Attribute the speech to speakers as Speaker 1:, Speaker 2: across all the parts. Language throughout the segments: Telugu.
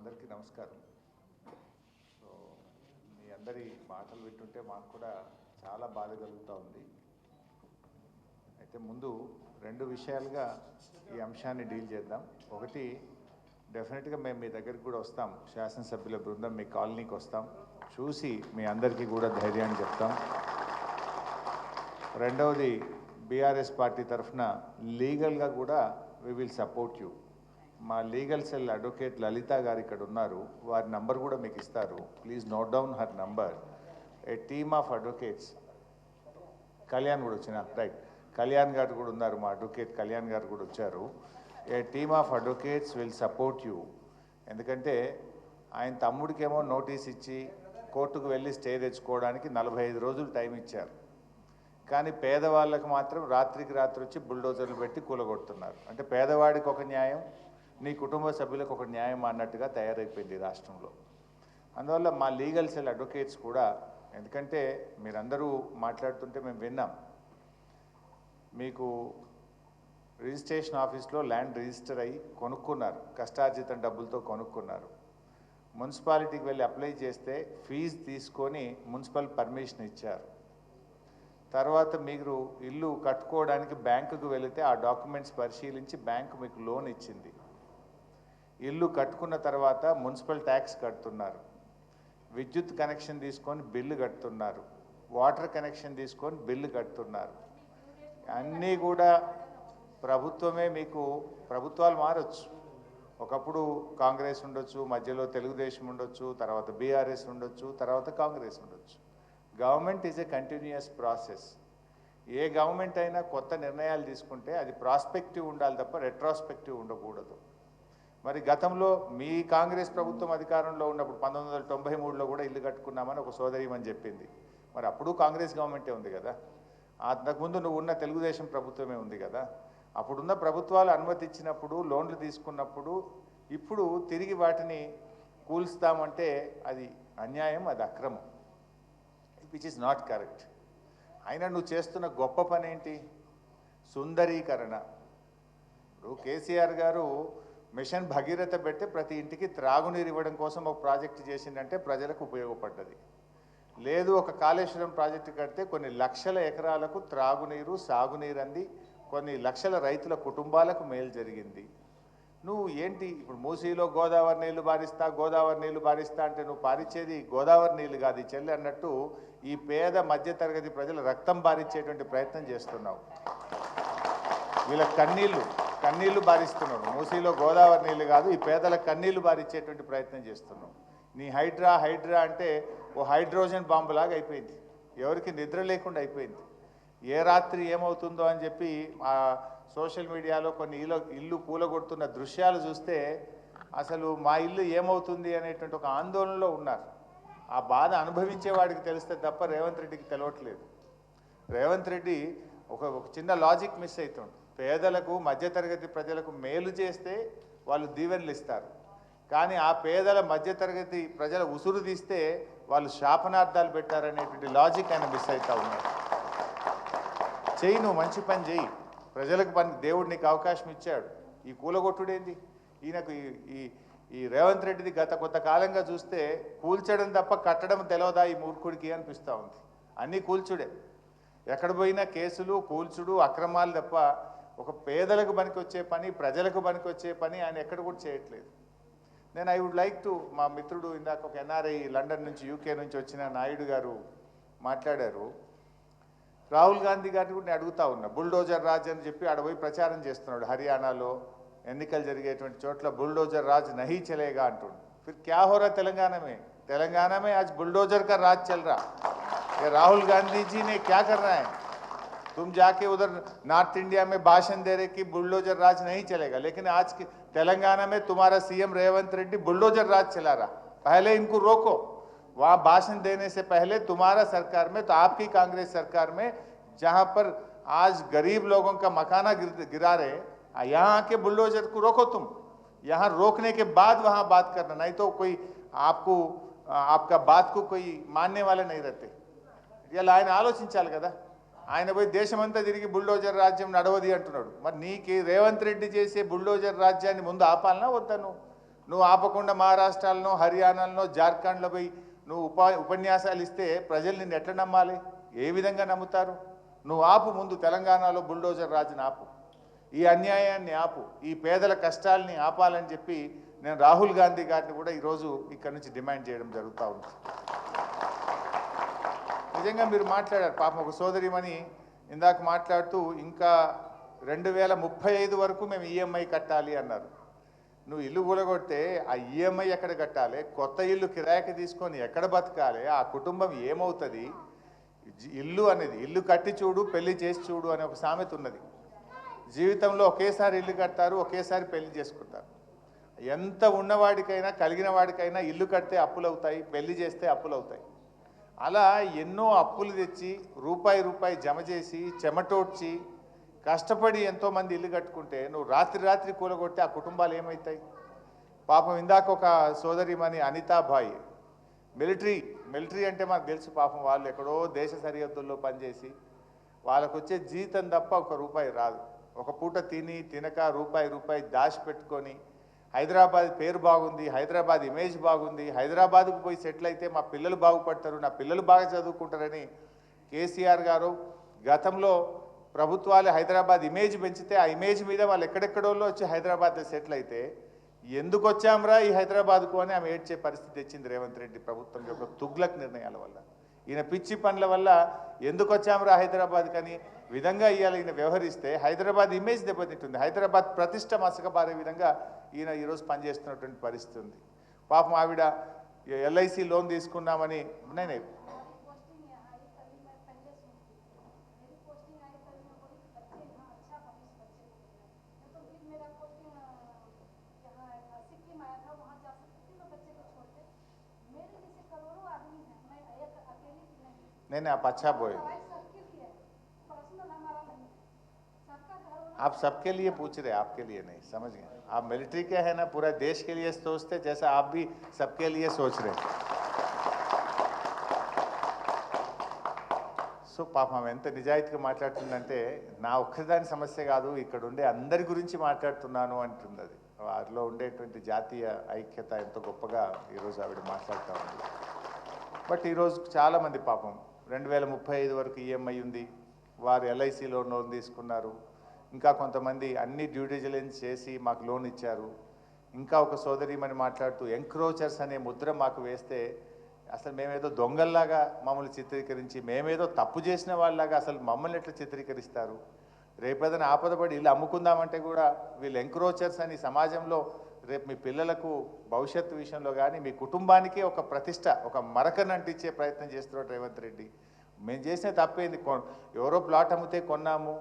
Speaker 1: అందరికీ నమస్కారం. సో మీ అందరి మాటలు వింటుంటే మాకు కూడా చాలా బాధ కలుగుతూ ఉంది. అయితే ముందు రెండు విషయాలుగా ఈ అంశాన్ని డీల్ చేద్దాం. ఒకటి, డెఫినెట్గా మేము మీ దగ్గరికి కూడా వస్తాం, శాసనసభ్యుల బృందం మీ కాలనీకి వస్తాం, చూసి మీ అందరికీ కూడా ధైర్యాన్ని చెప్తాం. రెండవది, బీఆర్ఎస్ పార్టీ తరఫున లీగల్గా కూడా వి విల్ సపోర్ట్ యూ. మా లీగల్ సెల్ అడ్వకేట్ లలిత గారు ఇక్కడ ఉన్నారు, వారి నంబర్ కూడా మీకు ఇస్తారు. Please note down her number. A team of advocates, Kalyan కూడా వచ్చిన రైట్, కళ్యాణ్ గారు కూడా ఉన్నారు, మా అడ్వకేట్ కళ్యాణ్ గారు కూడా వచ్చారు. A team of advocates will support you. ఎందుకంటే ఆయన తమ్ముడికేమో నోటీస్ ఇచ్చి కోర్టుకు వెళ్ళి స్టే తెచ్చుకోవడానికి 45 రోజులు టైం ఇచ్చారు. కానీ పేదవాళ్ళకు మాత్రం రాత్రికి రాత్రి వచ్చి బుల్డోజర్లు పెట్టి కూలగొడుతున్నారు. అంటే పేదవాడికి ఒక న్యాయం, నీ కుటుంబ సభ్యులకు ఒక న్యాయం అన్నట్టుగా తయారైపోయింది రాష్ట్రంలో. అందువల్ల మా లీగల్ సెల్ అడ్వకేట్స్ కూడా, ఎందుకంటే మీరందరూ మాట్లాడుతుంటే మేము విన్నాం, మీకు రిజిస్ట్రేషన్ ఆఫీస్లో ల్యాండ్ రిజిస్టర్ అయ్యి కొనుక్కున్నారు, కష్టార్జితం డబ్బులతో కొనుక్కున్నారు. మున్సిపాలిటీకి వెళ్ళి అప్లై చేస్తే ఫీజు తీసుకొని మున్సిపల్ పర్మిషన్ ఇచ్చారు. తర్వాత మీరు ఇల్లు కట్టుకోవడానికి బ్యాంకుకు వెళితే ఆ డాక్యుమెంట్స్ పరిశీలించి బ్యాంకు మీకు లోన్ ఇచ్చింది. ఇల్లు కట్టుకున్న తర్వాత మున్సిపల్ ట్యాక్స్ కడుతున్నారు, విద్యుత్ కనెక్షన్ తీసుకొని బిల్లు కడుతున్నారు, వాటర్ కనెక్షన్ తీసుకొని బిల్లు కడుతున్నారు. అన్నీ కూడా ప్రభుత్వమే. మీకు ప్రభుత్వాలు మారచ్చు, ఒకప్పుడు కాంగ్రెస్ ఉండొచ్చు, మధ్యలో తెలుగుదేశం ఉండొచ్చు, తర్వాత బీఆర్ఎస్ ఉండొచ్చు, తర్వాత కాంగ్రెస్ ఉండొచ్చు. Government is a continuous process. A government అయినా కొత్త నిర్ణయాలు తీసుకుంటే అది ప్రాస్పెక్టివ్ ఉండాలి తప్ప రెట్రాస్పెక్టివ్ ఉండకూడదు. మరి గతంలో మీ కాంగ్రెస్ ప్రభుత్వం అధికారంలో ఉన్నప్పుడు 1993లో కూడా ఇల్లు కట్టుకున్నామని ఒక సోదరీమని చెప్పింది. మరి అప్పుడు కాంగ్రెస్ గవర్నమెంటే ఉంది కదా, అంతకుముందు నువ్వు ఉన్న తెలుగుదేశం ప్రభుత్వమే ఉంది కదా. అప్పుడున్న ప్రభుత్వాలు అనుమతి ఇచ్చినప్పుడు, లోన్లు తీసుకున్నప్పుడు, ఇప్పుడు తిరిగి వాటిని కూల్స్తామంటే అది అన్యాయం, అది అక్రమం, విచ్ ఈజ్ నాట్ కరెక్ట్. అయినా నువ్వు చేస్తున్న గొప్ప పని ఏంటి? సుందరీకరణ. ఇప్పుడు కేసీఆర్ గారు మిషన్ భగీరథ పెడితే ప్రతి ఇంటికి త్రాగునీరు ఇవ్వడం కోసం ఒక ప్రాజెక్టు చేసిందంటే ప్రజలకు ఉపయోగపడ్డది. లేదు, ఒక కాళేశ్వరం ప్రాజెక్టు కడితే కొన్ని లక్షల ఎకరాలకు త్రాగునీరు, సాగునీరు అంది కొన్ని లక్షల రైతుల కుటుంబాలకు మేలు జరిగింది. నువ్వు ఏంటి ఇప్పుడు మూసీలో గోదావరి నీళ్లు బారిస్తా అంటే నువ్వు పారించేది గోదావరి నీళ్లు కాదు చెల్లి అన్నట్టు ఈ పేద మధ్యతరగతి ప్రజల రక్తం బారించేటువంటి ప్రయత్నం చేస్తున్నావు. వీళ్ళ కన్నీళ్లు బారిస్తున్నావు. మూసీలో గోదావరి నీళ్లు కాదు, ఈ పేదల కన్నీళ్లు బారించేటువంటి ప్రయత్నం చేస్తున్నావు. నీ హైడ్రా అంటే ఓ హైడ్రోజన్ బాంబులాగా అయిపోయింది, ఎవరికి నిద్ర లేకుండా అయిపోయింది. ఏ రాత్రి ఏమవుతుందో అని చెప్పి ఆ సోషల్ మీడియాలో కొన్ని ఇల్లు కూలగొడుతున్న దృశ్యాలు చూస్తే అసలు మా ఇల్లు ఏమవుతుంది అనేటువంటి ఒక ఆందోళనలో ఉన్నారు. ఆ బాధ అనుభవించేవాడికి తెలిస్తే తప్ప రేవంత్ రెడ్డికి తెలవట్లేదు. రేవంత్ రెడ్డి ఒక చిన్న లాజిక్ మిస్ అవుతుంది. పేదలకు, మధ్యతరగతి ప్రజలకు మేలు చేస్తే వాళ్ళు దీవెనలు ఇస్తారు, కానీ ఆ పేదల మధ్యతరగతి ప్రజల ఉసురు తీస్తే వాళ్ళు శాపనార్థాలు పెట్టారనేటువంటి లాజిక్ ఆయన మిస్ అవుతూ ఉన్నారు. చెయ్యి, నువ్వు మంచి పని చెయ్యి, ప్రజలకు పని, దేవుడు నీకు అవకాశం ఇచ్చాడు. ఈ కూలగొట్టుడేంది? ఈయనకు ఈ రేవంత్ రెడ్డిది గత కొంతకాలంగా చూస్తే కూల్చడం తప్ప కట్టడం తెలవదా ఈ మూర్ఖుడికి అనిపిస్తూ ఉంది. అన్నీ కూల్చుడే, ఎక్కడ పోయినా కేసులు, కూల్చుడు, అక్రమాలు తప్ప ఒక పేదలకు పనికొచ్చే పని, ప్రజలకు పనికొచ్చే పని ఆయన ఎక్కడ కూడా చేయట్లేదు. నేను ఐ వుడ్ లైక్ టు, మా మిత్రుడు ఇందాక ఒక ఎన్ఆర్ఐ లండన్ నుంచి, యూకే నుంచి వచ్చిన నాయుడు గారు మాట్లాడారు. రాహుల్ గాంధీ గారిని కూడా నేను అడుగుతా ఉన్నా, బుల్డోజర్ రాజ్ అని చెప్పి ఆడపోయి ప్రచారం చేస్తున్నాడు. హర్యానాలో ఎన్నికలు జరిగేటువంటి చోట్ల బుల్డోజర్ రాజ్ నహీ చలేగా అంటుండు. फिर क्या हो रहा तेलंगाना में आज बुलडोजर का राज चल रहा। ये राहुल गांधी जी ने क्या करना है? तुम जाके उधर नॉर्थ इंडिया में भाषण दे रहे कि बुलडोजर राज नहीं चलेगा, लेकिन आज के तेलंगाना में तुम्हारा सीएम रेवंत रेड्डी बुलडोजर राज चला रहा। पहले इनको रोको, वहां भाषण देने से पहले तुम्हारा सरकार में, तो आपकी कांग्रेस सरकार में, जहां पर आज गरीब लोगों का मकाना गिरा रहे, यहाँ आके बुलडोजर को रोको तुम। यहाँ रोकने के बाद वहां बात करना, नहीं तो कोई आपका बात को कोई मानने वाले नहीं रहते। ఇలా ఆయన ఆలోచించాలి కదా. ఆయన పోయి దేశమంతా తిరిగి బుల్డోజర్ రాజ్యం నడవది అంటున్నాడు. మరి నీకు రేవంత్ రెడ్డి చేసే బుల్డోజర్ రాజ్యాన్ని ముందు ఆపాలనా వద్దా? నువ్వు ఆపకుండా మహారాష్ట్రలో, హర్యానాలో, జార్ఖండ్లో పోయి నువ్వు ఉపన్యాసాలు ఇస్తే ప్రజలు నిన్ను ఎట్లా నమ్మాలి? ఏ విధంగా నమ్ముతారు? నువ్వు ఆపు, ముందు తెలంగాణలో బుల్డోజర్ రాజుని ఆపు, ఈ అన్యాయాన్ని ఆపు, ఈ పేదల కష్టాలని ఆపాలని చెప్పి నేను రాహుల్ గాంధీ గారిని కూడా ఈరోజు ఇక్కడి నుంచి డిమాండ్ చేయడం జరుగుతూ ఉంది. నిజంగా మీరు మాట్లాడారు, పాపం ఒక సోదరిమణి ఇందాక మాట్లాడుతూ ఇంకా 2035 వరకు మేము ఈఎంఐ కట్టాలి అన్నారు. నువ్వు ఇల్లు కూలగొడితే ఆ ఈఎంఐ ఎక్కడ కట్టాలి? కొత్త ఇల్లు కిరాయికి తీసుకొని ఎక్కడ బతకాలి? ఆ కుటుంబం ఏమవుతుంది? ఇల్లు అనేది ఇల్లు కట్టి చూడు, పెళ్లి చేసి చూడు అనే ఒక సామెత ఉన్నది. జీవితంలో ఒకేసారి ఇల్లు కడతారు, ఒకేసారి పెళ్లి చేసుకుంటారు. ఎంత ఉన్నవాడికైనా కలిగిన వాడికైనా ఇల్లు కడితే అప్పులు అవుతాయి, పెళ్లి చేస్తే అప్పులు అవుతాయి. అలా ఎన్నో అప్పులు తెచ్చి రూపాయి జమ చేసి చెమటోడ్చి కష్టపడి ఎంతోమంది ఇల్లు కట్టుకుంటే నువ్వు రాత్రి కూలగొట్టి ఆ కుటుంబాలు ఏమవుతాయి? పాపం ఇందాక ఒక సోదరిమణి అనితాబాయి మిలిటరీ అంటే మాకు తెలుసు, పాపం వాళ్ళు ఎక్కడో దేశ సరిహద్దుల్లో పనిచేసి వాళ్ళకు వచ్చే జీతం తప్ప ₹1 రాదు. ఒక పూట తినక రూపాయి దాచిపెట్టుకొని హైదరాబాద్ పేరు బాగుంది, హైదరాబాద్ ఇమేజ్ బాగుంది, హైదరాబాద్కు పోయి సెటిల్ అయితే మా పిల్లలు బాగుపడతారు, నా పిల్లలు బాగా చదువుకుంటారని కేసీఆర్ గారు గతంలో ప్రభుత్వాలు హైదరాబాద్ ఇమేజ్ పెంచితే ఆ ఇమేజ్ మీద వాళ్ళు ఎక్కడెక్కడోళ్ళు వచ్చి హైదరాబాద్లో సెటిల్ అయితే ఎందుకు వచ్చాంరా ఈ హైదరాబాద్కు అని ఆమె ఏడ్చే పరిస్థితి తెచ్చింది రేవంత్ రెడ్డి ప్రభుత్వం యొక్క తుగ్లక్ నిర్ణయాల వల్ల. ఈయన పిచ్చి పనుల వల్ల ఎందుకు వచ్చాంరా హైదరాబాద్ కని విధంగా ఇవాళ ఈయన వ్యవహరిస్తే హైదరాబాద్ ఇమేజ్ దెబ్బతింటుంది, హైదరాబాద్ ప్రతిష్ట మసకబారే విధంగా ఈయన ఈరోజు పనిచేస్తున్నటువంటి పరిస్థితి ఉంది. పాపం ఆవిడ ఎల్ఐసి లోన్ తీసుకున్నామని నేనే नहीं आप अच्छा बोले, आप सबके लिए पूछ रहे, आपके लिए नहीं, समझ गए? आप मिलिट्री के हैं ना, पूरा देश के लिए सोचते जैसा आप भी सबके लिए सोच रहे. సో పాపం ఎంత నిజాయితీగా మాట్లాడుతుందంటే నా ఒక్కదాని సమస్య కాదు, ఇక్కడ ఉండే అందరి గురించి మాట్లాడుతున్నాను అంటుంది. అది వారిలో ఉండేటువంటి జాతీయ ఐక్యత ఎంతో గొప్పగా ఈరోజు ఆవిడ మాట్లాడుతూ ఉంది. బట్ ఈరోజు చాలామంది పాపం 2035 వరకు ఈఎంఐ ఉంది, వారు ఎల్ఐసిలో లోన్ తీసుకున్నారు, ఇంకా కొంతమంది అన్ని డ్యూ డిలిజెన్స్ చేసి మాకు లోన్ ఇచ్చారు. ఇంకా ఒక సోదరిమని మాట్లాడుతూ ఎంక్రోచర్స్ అనే ముద్ర మాకు వేస్తే అసలు మేమేదో దొంగల్లాగా మమ్మల్ని చిత్రీకరించి మేమేదో తప్పు చేసిన వాళ్ళలాగా అసలు మమ్మల్ని ఎట్లా చిత్రీకరిస్తారు? రేపేదైనా ఆపదపడి ఇల్లు అమ్ముకుందామంటే కూడా వీళ్ళు ఎంక్రోచర్స్ అని సమాజంలో రేపు మీ పిల్లలకు భవిష్యత్తు విషయంలో కానీ మీ కుటుంబానికి ఒక ప్రతిష్ట, ఒక మరకను అంటించే ప్రయత్నం చేస్తున్నాడు రేవంత్ రెడ్డి. మేము చేసిన తప్పేంది? ఎవరో ప్లాట్ అమ్మితే కొన్నాము,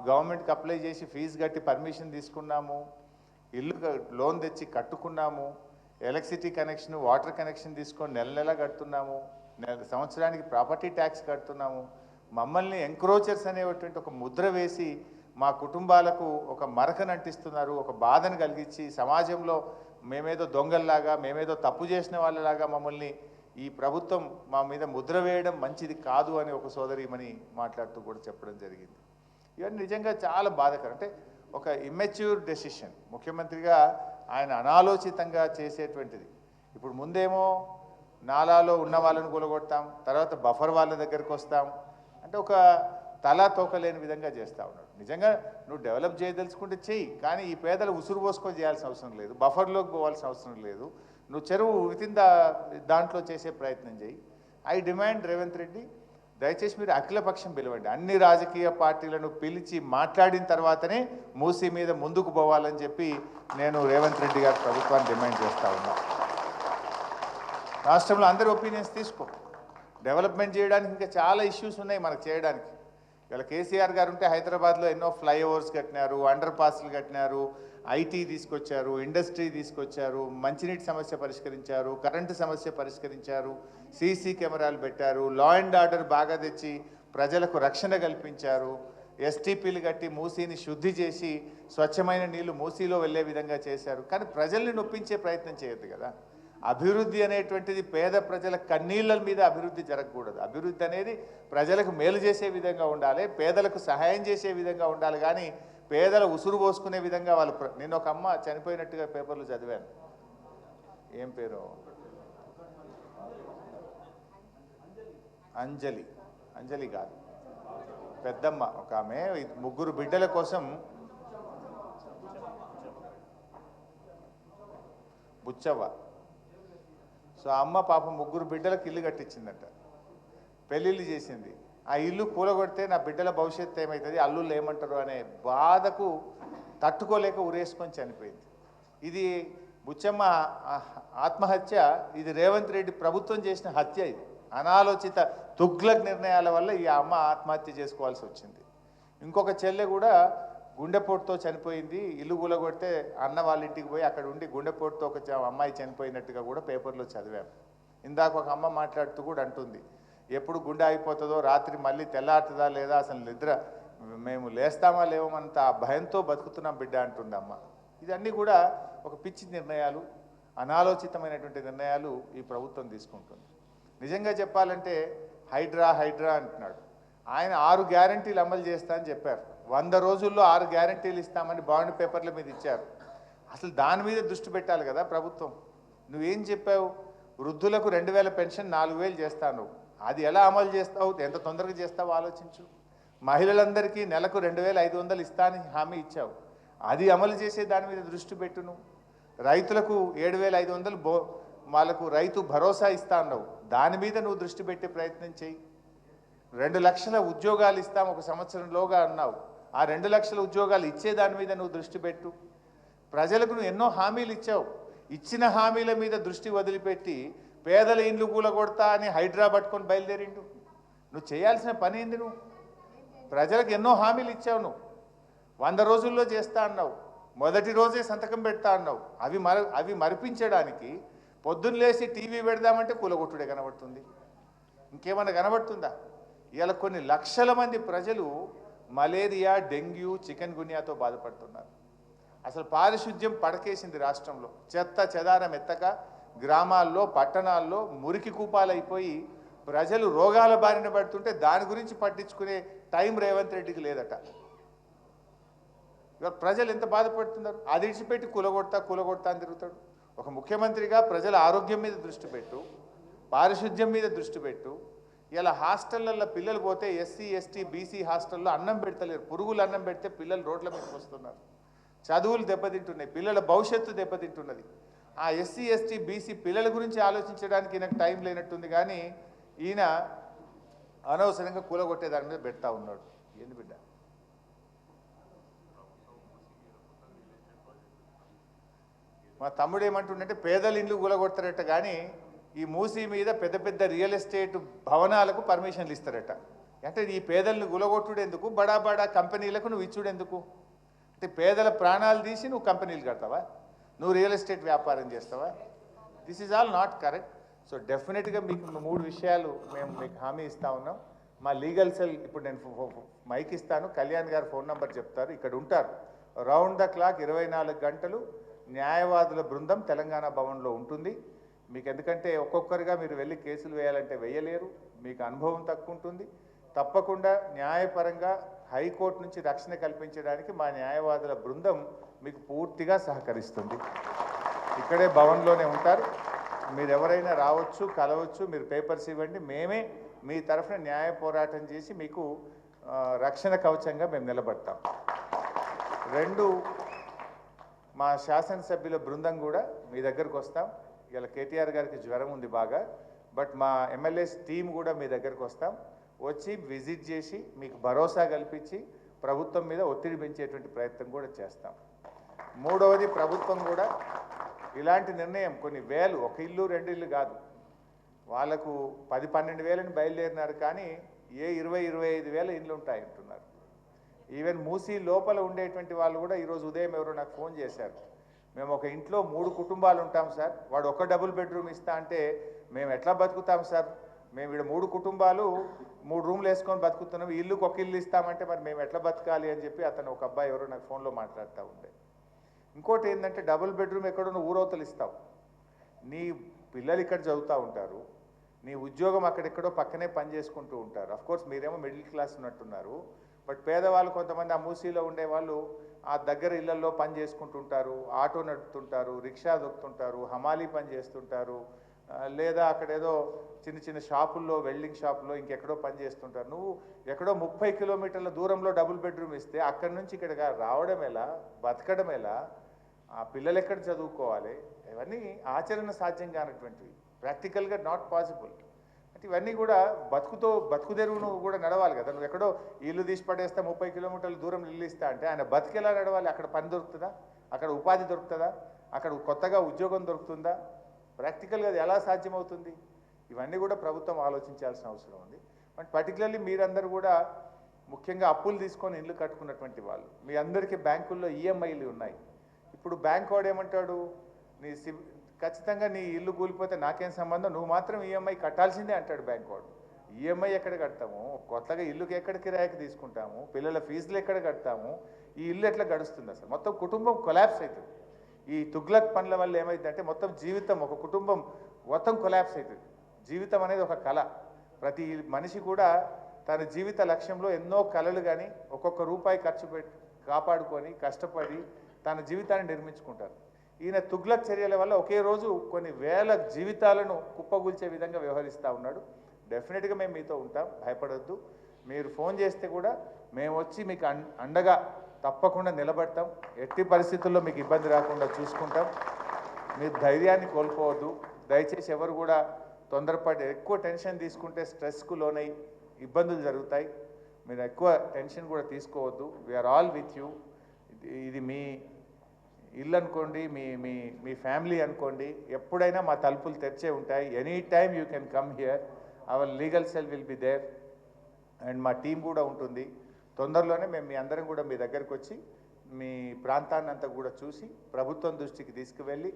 Speaker 1: గవర్నమెంట్కి అప్లై చేసి ఫీజు కట్టి పర్మిషన్ తీసుకున్నాము, ఇల్లు లోన్ తెచ్చి కట్టుకున్నాము, ఎలక్ట్రిసిటీ కనెక్షన్ వాటర్ కనెక్షన్ తీసుకొని నెల కడుతున్నాము, సంవత్సరానికి ప్రాపర్టీ ట్యాక్స్ కడుతున్నాము. మమ్మల్ని ఎంక్రోచర్స్ అనేటువంటి ఒక ముద్ర వేసి మా కుటుంబాలకు ఒక మరకను అంటిస్తున్నారు, ఒక బాధను కలిగించి సమాజంలో మేమేదో దొంగల్లాగా మేమేదో తప్పు చేసిన వాళ్ళలాగా మమ్మల్ని ఈ ప్రభుత్వం మా మీద ముద్ర వేయడం మంచిది కాదు అని ఒక సోదరిమని మాట్లాడుతూ కూడా చెప్పడం జరిగింది. ఇవన్నీ నిజంగా చాలా బాధాకరం. అంటే ఒక ఇమ్మెచ్యూర్ డెసిషన్ ముఖ్యమంత్రిగా ఆయన అనాలోచితంగా చేసేటువంటిది. ఇప్పుడు ముందేమో నాలాలో ఉన్న వాళ్ళని కూలగొడతాం, తర్వాత బఫర్ వాళ్ళ దగ్గరికి వస్తాం అంటే ఒక తలా తోకలేని విధంగా చేస్తూ ఉన్నాడు. నిజంగా నువ్వు డెవలప్ చేయదలుచుకుంటే చెయ్యి, కానీ ఈ పేదలు ఉసురు పోసుకొని చేయాల్సిన అవసరం లేదు, బఫర్లోకి పోవాల్సిన అవసరం లేదు, నువ్వు చెరువు వితిన్ దాంట్లో చేసే ప్రయత్నం చేయి. ఐ డిమాండ్ రేవంత్ రెడ్డి, దయచేసి మీరు అఖిలపక్షం పిలవండి, అన్ని రాజకీయ పార్టీలను పిలిచి మాట్లాడిన తర్వాతనే మూసీ మీద ముందుకు పోవాలని చెప్పి నేను రేవంత్ రెడ్డి గారి ప్రభుత్వాన్ని డిమాండ్ చేస్తూ ఉన్నా. రాష్ట్రంలో అందరి ఒపీనియన్స్ తీసుకో, డెవలప్మెంట్ చేయడానికి ఇంకా చాలా ఇష్యూస్ ఉన్నాయి మనకు చేయడానికి. ఇలా కేసీఆర్ గారు ఉంటే హైదరాబాద్లో ఎన్నో ఫ్లైఓవర్స్ కట్టినారు, అండర్ పాస్లు కట్టినారు, ఐటీ తీసుకొచ్చారు, ఇండస్ట్రీ తీసుకొచ్చారు, మంచినీటి సమస్య పరిష్కరించారు, కరెంటు సమస్య పరిష్కరించారు, సీసీ కెమెరాలు పెట్టారు, లా అండ్ ఆర్డర్ బాగా తెచ్చి ప్రజలకు రక్షణ కల్పించారు, ఎస్టీపీలు కట్టి మూసీని శుద్ధి చేసి స్వచ్ఛమైన నీళ్లు మూసీలో వెళ్ళే విధంగా చేశారు. కానీ ప్రజల్ని నొప్పించే ప్రయత్నం చేయొద్దు కదా. అభివృద్ధి అనేటువంటిది పేద ప్రజల కన్నీళ్ళ మీద అభివృద్ధి జరగకూడదు. అభివృద్ధి అనేది ప్రజలకు మేలు చేసే విధంగా ఉండాలి, పేదలకు సహాయం చేసే విధంగా ఉండాలి. కానీ పేదల ఉసురు పోసుకునే విధంగా వాళ్ళు నేను ఒక అమ్మ చనిపోయినట్టుగా పేపర్లు చదివాను. ఏం పేరు? అంజలి. అంజలి కాదు, పెద్దమ్మ ఒక ఆమె. ముగ్గురు బిడ్డల కోసం బుచ్చవ్వ. సో అమ్మ పాప ముగ్గురు బిడ్డలకు ఇల్లు కట్టించిందట, పెళ్ళిళ్ళు చేసింది. ఆ ఇల్లు కూలగొడితే నా బిడ్డల భవిష్యత్తు ఏమవుతుంది, అల్లుళ్ళు ఏమంటారు అనే బాధకు తట్టుకోలేక ఉరేసుకొని చనిపోయింది. ఇది బుచ్చమ్మ ఆత్మహత్య. ఇది రేవంత్ రెడ్డి ప్రభుత్వం చేసిన హత్య. ఇది అనాలోచిత తుగ్లక్ నిర్ణయాల వల్ల ఈ అమ్మ ఆత్మహత్య చేసుకోవాల్సి వచ్చింది. ఇంకొక చెల్లె కూడా గుండెపోటుతో చనిపోయింది. ఇల్లు కూలగొడితే అన్న వాళ్ళ ఇంటికి పోయి అక్కడ ఉండి గుండెపోటుతో ఒక అమ్మాయి చనిపోయినట్టుగా కూడా పేపర్లో చదివాము. ఇందాక ఒక అమ్మ మాట్లాడుతూ కూడా అంటుంది, ఎప్పుడు గుండె అయిపోతుందో, రాత్రి మళ్ళీ తెల్లారుతుందా లేదా, అసలు నిద్ర మేము లేస్తామా లేవమంత భయంతో బతుకుతున్నాం బిడ్డ అంటుంది అమ్మ. ఇదన్నీ కూడా ఒక పిచ్చి నిర్ణయాలు, అనాలోచితమైనటువంటి నిర్ణయాలు ఈ ప్రభుత్వం తీసుకుంటుంది. నిజంగా చెప్పాలంటే హైడ్రా హైడ్రా అంటున్నాడు. ఆయన 6 గ్యారంటీలు అమలు చేస్తా అని చెప్పారు. 100 రోజుల్లో 6 గ్యారంటీలు ఇస్తామని బాండ్ పేపర్ల మీద ఇచ్చారు. అసలు దాని మీద దృష్టి పెట్టాలి కదా ప్రభుత్వం. నువ్వేం చెప్పావు? వృద్ధులకు 2000 పెన్షన్ 4000 చేస్తాను. అది ఎలా అమలు చేస్తావు, ఎంత తొందరగా చేస్తావు ఆలోచించు. మహిళలందరికీ నెలకు 2500 ఇస్తా అని హామీ ఇచ్చావు, అది అమలు చేసే దాని మీద దృష్టి పెట్టును. రైతులకు 7500 వాళ్ళకు రైతు భరోసా ఇస్తా అన్నావు, దాని మీద నువ్వు దృష్టి పెట్టే ప్రయత్నం చేయి. 2 లక్షల ఉద్యోగాలు ఇస్తాం ఒక సంవత్సరంలోగా అన్నావు, ఆ 2 లక్షల ఉద్యోగాలు ఇచ్చే దాని మీద నువ్వు దృష్టి పెట్టు. ప్రజలకు నువ్వు ఎన్నో హామీలు ఇచ్చావు, ఇచ్చిన హామీల మీద దృష్టి వదిలిపెట్టి పేదల ఇండ్లు కూలగొడతా అని హైడ్రా పట్టుకొని బయలుదేరిండు. నువ్వు చేయాల్సిన పని ఏంది? నువ్వు ప్రజలకు ఎన్నో హామీలు ఇచ్చావు. నువ్వు 100 రోజుల్లో చేస్తా అన్నావు, మొదటి రోజే సంతకం పెడతా అన్నావు. అవి మరిపించడానికి పొద్దున్న లేచి టీవీ పెడదామంటే కూలగొట్టుడే కనబడుతుంది. ఇంకేమన్నా కనబడుతుందా? ఇవాళ కొన్ని లక్షల మంది ప్రజలు మలేరియా, డెంగ్యూ, చికెన్ గున్యాతో బాధపడుతున్నారు. అసలు పారిశుద్ధ్యం పడకేసింది రాష్ట్రంలో. చెత్త చెదారం ఎత్తక గ్రామాల్లో, పట్టణాల్లో మురికి కూపాలైపోయి ప్రజలు రోగాల బారిన పడుతుంటే దాని గురించి పట్టించుకునే టైం రేవంత్ రెడ్డికి లేదట. ఇవాళ ప్రజలు ఎంత బాధపడుతున్నారు. అది ఇడిచిపెట్టి కూలగొడతా అని తిరుగుతాడు. ఒక ముఖ్యమంత్రిగా ప్రజల ఆరోగ్యం మీద దృష్టి పెట్టు, పారిశుద్ధ్యం మీద దృష్టి పెట్టు. ఇలా హాస్టళ్లలో పిల్లలు పోతే ఎస్సీ, ఎస్టీ, బీసీ హాస్టల్లో అన్నం పెడతలేరు. పురుగులు అన్నం పెడితే పిల్లలు రోడ్ల మీదకి వస్తున్నారు. చదువులు దెబ్బతింటున్నాయి, పిల్లల భవిష్యత్తు దెబ్బతింటున్నది. ఆ ఎస్సీ, ఎస్టీ, బీసీ పిల్లల గురించి ఆలోచించడానికి ఈయనకు టైం లేనట్టుంది. కానీ ఈయన అనవసరంగా కూలగొట్టే దాని మీద పెడతా ఉన్నాడు. ఏంది బిడ్డ? మా తమ్ముడు ఏమంటుండంటే పేదల ఇండ్లు కూలగొడతారట, కానీ ఈ మూసీ మీద పెద్ద పెద్ద రియల్ ఎస్టేట్ భవనాలకు పర్మిషన్లు ఇస్తారట. అంటే ఈ పేదలను కూలగొట్టుడు ఎందుకు, బడా బడా కంపెనీలకు నువ్వు ఇచ్చుడు ఎందుకు? అంటే పేదల ప్రాణాలు తీసి నువ్వు కంపెనీలు కడతావా, నువ్వు రియల్ ఎస్టేట్ వ్యాపారం చేస్తావా? This is all not correct. So డెఫినెట్గా మీకు 3 విషయాలు మేము మీకు హామీ ఇస్తా ఉన్నాం. మా లీగల్ సెల్ ఇప్పుడు నేను మైక్ ఇస్తాను, కళ్యాణ్ గారు ఫోన్ నెంబర్ చెప్తారు, ఇక్కడ ఉంటారు. రౌండ్ ద క్లాక్ 24 గంటలు న్యాయవాదుల బృందం తెలంగాణ భవన్లో ఉంటుంది. మీకు ఎందుకంటే ఒక్కొక్కరిగా మీరు వెళ్ళి కేసులు వేయాలంటే వేయలేరు, మీకు అనుభవం తక్కువ ఉంటుంది. తప్పకుండా న్యాయపరంగా హైకోర్టు నుంచి రక్షణ కల్పించడానికి మా న్యాయవాదుల బృందం మీకు పూర్తిగా సహకరిస్తుంది. ఇక్కడే భవన్లోనే ఉంటారు, మీరు ఎవరైనా రావచ్చు, కలవచ్చు, మీరు పేపర్స్ ఇవ్వండి, మేమే మీ తరఫున న్యాయ పోరాటం చేసి మీకు రక్షణ కవచంగా మేము నిలబడతాం. 2, మా శాసనసభ్యుల బృందం కూడా మీ దగ్గరకు వస్తాం. ఇలా కేటీఆర్ గారికి జ్వరం ఉంది బాగా, బట్ మా ఎమ్మెల్యేస్ టీం కూడా మీ దగ్గరకు వస్తాం. వచ్చి విజిట్ చేసి మీకు భరోసా కల్పించి ప్రభుత్వం మీద ఒత్తిడి పెంచేటువంటి ప్రయత్నం కూడా చేస్తాం. 3వది, ప్రభుత్వం కూడా ఇలాంటి నిర్ణయం కొన్ని వేలు, ఒక ఇల్లు 2 ఇల్లు కాదు, వాళ్ళకు 10-12 వేలని బయలుదేరినారు, కానీ 20-25 వేల ఇండ్లు ఉంటాయి అంటున్నారు. ఈవెన్ మూసీ లోపల ఉండేటువంటి వాళ్ళు కూడా ఈరోజు ఉదయం ఎవరో నాకు ఫోన్ చేశారు, మేము ఒక ఇంట్లో 3 కుటుంబాలు ఉంటాం సార్, వాడు ఒక డబుల్ బెడ్రూమ్ ఇస్తా అంటే మేము ఎట్లా బతుకుతాం సార్, మేము ఇక్కడ 3 కుటుంబాలు 3 రూమ్లు వేసుకొని బతుకుతున్నాం, ఇల్లుకి ఒక ఇల్లు ఇస్తామంటే మరి మేము ఎట్లా బతకాలి అని చెప్పి అతను ఒక అబ్బాయి ఎవరో నాకు ఫోన్లో మాట్లాడుతూ ఉండే. ఇంకోటి ఏంటంటే డబుల్ బెడ్రూమ్ ఎక్కడో నువ్వు ఊరవతలు ఇస్తావు, నీ పిల్లలు ఇక్కడ చదువుతూ ఉంటారు, నీ ఉద్యోగం అక్కడెక్కడో పక్కనే పని చేసుకుంటూ ఉంటారు. అఫ్కోర్స్ మీరేమో మిడిల్ క్లాస్ ఉన్నట్టున్నారు, బట్ పేదవాళ్ళు కొంతమంది ఆ మూసీలో ఉండే వాళ్ళు ఆ దగ్గర ఇళ్లలో పని చేసుకుంటుంటారు, ఆటో నడుపుతుంటారు, రిక్షా దొక్కుతుంటారు, హమాలీ పని చేస్తుంటారు, లేదా అక్కడ ఏదో చిన్న చిన్న షాపుల్లో వెల్డింగ్ షాపుల్లో ఇంకెక్కడో పని చేస్తుంటారు. నువ్వు ఎక్కడో 30 కిలోమీటర్ల దూరంలో డబుల్ బెడ్రూమ్ ఇస్తే అక్కడి నుంచి ఇక్కడికి రావడం ఎలా, బతకడం ఎలా, ఆ పిల్లలు ఎక్కడ చదువుకోవాలి? ఇవన్నీ ఆచరణ సాధ్యం కానటువంటివి, ప్రాక్టికల్గా నాట్ పాసిబుల్. అంటే ఇవన్నీ కూడా బతుకు తెరువును కూడా నడవాలి కదా. నువ్వు ఎక్కడో ఇల్లు తీసి పడేస్తే 30 కిలోమీటర్ల దూరం ఇల్లు ఇస్తా అంటే ఆయన బతికెలా నడవాలి? అక్కడ పని దొరుకుతుందా? అక్కడ ఉపాధి దొరుకుతుందా? అక్కడ కొత్తగా ఉద్యోగం దొరుకుతుందా? ప్రాక్టికల్గా అది ఎలా సాధ్యమవుతుంది? ఇవన్నీ కూడా ప్రభుత్వం ఆలోచించాల్సిన అవసరం ఉంది. బట్ పర్టికులర్లీ మీరందరూ కూడా ముఖ్యంగా అప్పులు తీసుకొని ఇల్లు కట్టుకున్నటువంటి వాళ్ళు, మీ అందరికీ బ్యాంకుల్లో ఈఎంఐలు ఉన్నాయి. ఇప్పుడు బ్యాంక్ వాడు ఏమంటాడు, ఖచ్చితంగా నీ ఇల్లు కూలిపోతే నాకేం సంబంధం, నువ్వు మాత్రం ఈఎంఐ కట్టాల్సిందే అంటాడు బ్యాంక్ వాడు. ఈఎంఐ ఎక్కడ కడతాము? కొత్తగా ఇల్లుకి ఎక్కడ కిరాయికి తీసుకుంటాము? పిల్లల ఫీజులు ఎక్కడ కడతాము? ఈ ఇల్లు ఎట్లా గడుస్తుంది? అసలు మొత్తం కుటుంబం కొలాప్స్ అవుతుంది. ఈ తుగ్లక్ పనుల వల్ల ఏమైందంటే మొత్తం జీవితం, ఒక కుటుంబం మొత్తం కొలాప్స్ అవుతుంది. జీవితం అనేది ఒక కళ. ప్రతి మనిషి కూడా తన జీవిత లక్ష్యంలో ఎన్నో కళలు కానీ ఒక్కొక్క రూపాయి ఖర్చు పెట్టి కాపాడుకొని కష్టపడి తన జీవితాన్ని నిర్మించుకుంటారు. ఈయన తుగ్లక్ చర్యల వల్ల ఒకే రోజు కొన్ని వేల జీవితాలను కుప్పగూల్చే విధంగా వ్యవహరిస్తూ ఉన్నాడు. డెఫినెట్గా మేము మీతో ఉంటాం, భయపడొద్దు. మీరు ఫోన్ చేస్తే కూడా మేము వచ్చి మీకు అండగా తప్పకుండా నిలబడతాం. ఎట్టి పరిస్థితుల్లో మీకు ఇబ్బంది రాకుండా చూసుకుంటాం. మీరు ధైర్యాన్ని కోల్పోవద్దు. దయచేసి ఎవరు కూడా తొందరపడి ఎక్కువ టెన్షన్ తీసుకుంటే స్ట్రెస్కు లోనై ఇబ్బందులు జరుగుతాయి. మీరు ఎక్కువ టెన్షన్ కూడా తీసుకోవద్దు. We are all with you. ఇది మీ ఇల్లు అనుకోండి, మీ మీ మీ ఫ్యామిలీ అనుకోండి. ఎప్పుడైనా మా తలుపులు తెరిచే ఉంటాయి. Any time you can come here. Our legal cell will be there and మా టీం కూడా ఉంటుంది. తొందరలోనే మేము మీ అందరం కూడా మీ దగ్గరకు వచ్చి మీ ప్రాంతాన్ని అంతా కూడా చూసి ప్రభుత్వం దృష్టికి తీసుకువెళ్ళి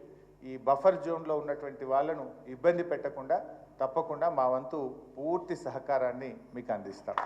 Speaker 1: ఈ బఫర్ జోన్లో ఉన్నటువంటి వాళ్ళను ఇబ్బంది పెట్టకుండా తప్పకుండా మా వంతు పూర్తి సహకారాన్ని మీకు అందిస్తాం.